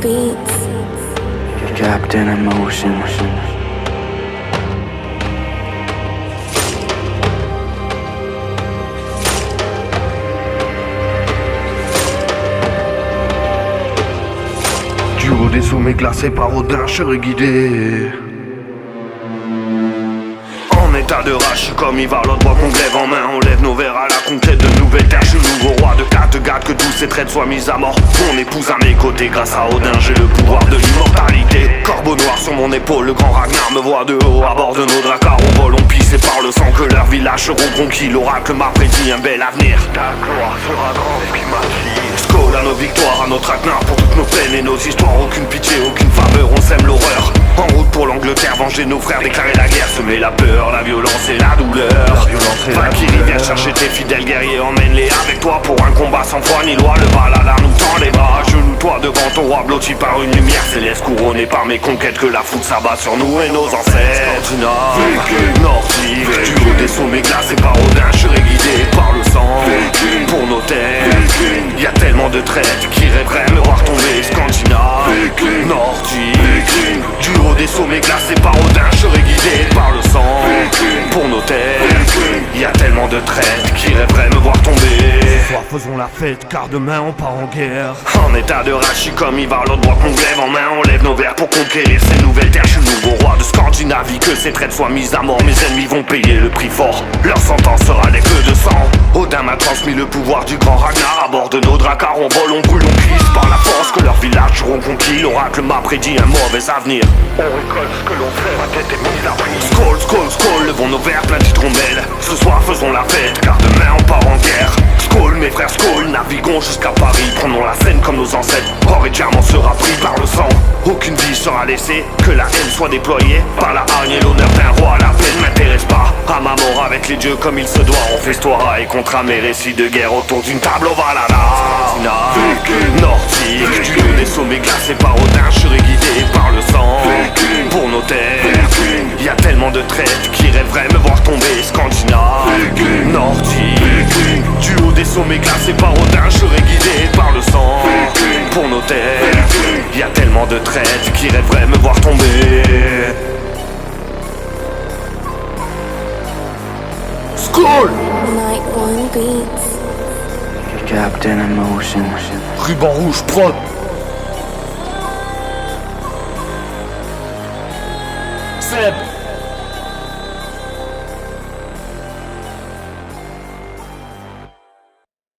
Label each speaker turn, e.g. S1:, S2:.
S1: beats.
S2: Captain Emotion.
S3: Du haut des sommets glacés par Odin, je serai guidé. En état de rage, je suis comme Ivar, l'autre bois qu'on glaive en main. On lève nos verres à la conquête de nouvelles terres. Je suis le nouveau roi de Kattegat, que tous ces traîtres soient mis à mort. Mon épouse à mes côtés, grâce à Odin, j'ai le pouvoir de l'immortalité. Corbeau noir sur mon épaule, le grand Ragnar me voit de haut. À bord de nos dracars, on vole, on pisse et par le sang que leurs villages seront conquis. L'oracle m'a prédit un bel avenir. Ta gloire sera grande, ce qui m'attire. Skål à nos victoires, à notre Ragnar, pour toutes nos peines et nos histoires. Aucune pitié, aucune faveur, on sème l'horreur. En route pour l'Angleterre, venger nos frères, déclarer la guerre, semer la peur, la violence et la douleur. Valkyrie, viens chercher tes fidèles guerriers, emmène-les avec toi pour un combat sans foi ni loi. Le Valhalla nous tend les bras, genoux-toi devant ton roi, blotti par une lumière céleste, couronné par mes conquêtes, que la foudre s'abat sur nous et nos ancêtres. Scandinaves, nordiques, du haut des sommets glacés par Odin, je serai guidé par le sang. Pour nos terres, y a tellement de traîtres qui rêveraient me voir tomber. Scandinaves, nordiques, du haut des sommets glacés par Odin, je serai guidé par le sang. Pour nos terres, y a tellement de traîtres qui rêveraient me voir tomber. Ce soir faisons la fête, car demain on part en guerre. En état de rage, je suis comme Ivar, l'autre bois qu'on glaive en main. On lève nos verres pour conquérir ces nouvelles terres. Je suis le nouveau roi de Scandinavie, que ces traîtres soient mis à mort. Mes ennemis vont payer le prix fort, leur sentence sera des queues de sang. Odin m'a transmis le pouvoir du grand Ragnar. À bord de nos dracars, on vole, on brûle, on glisse par la force, que leurs villages seront conquis. L'oracle m'a prédit un mauvais avenir. On récolte ce que l'on fait, ma tête est mise à prix. Skål, skål, skål, levons nos verres pleins d'hydromel. Ce soir faisons la fête, car demain on part en guerre. Skål mes frères, skål, naviguons jusqu'à Paris. Prenons la scène comme nos ancêtres, or et diamant sera pris par le sang. Aucune vie sera laissée, que la haine soit déployée. Par la hargne et l'honneur d'un roi, la peine m'intéresse pas. À ma mort avec les dieux comme il se doit. On festoiera et comptera mes récits de guerre autour d'une table au Valhalla. Nordique, du haut des sommets glacés par Odin, je serai guidé par le sang. Pour nos terres, y a tellement de traîtres qui rêveraient me voir tomber. Scandinaves, nordiques, du haut des sommets glacés par Odin, je serai guidé par le sang. Pour nos terres, y a tellement de traîtres qui rêveraient me voir tomber. Skål!
S1: Night One Beats.
S2: Captain Emotion.
S3: Ruban rouge prod.
S4: Seb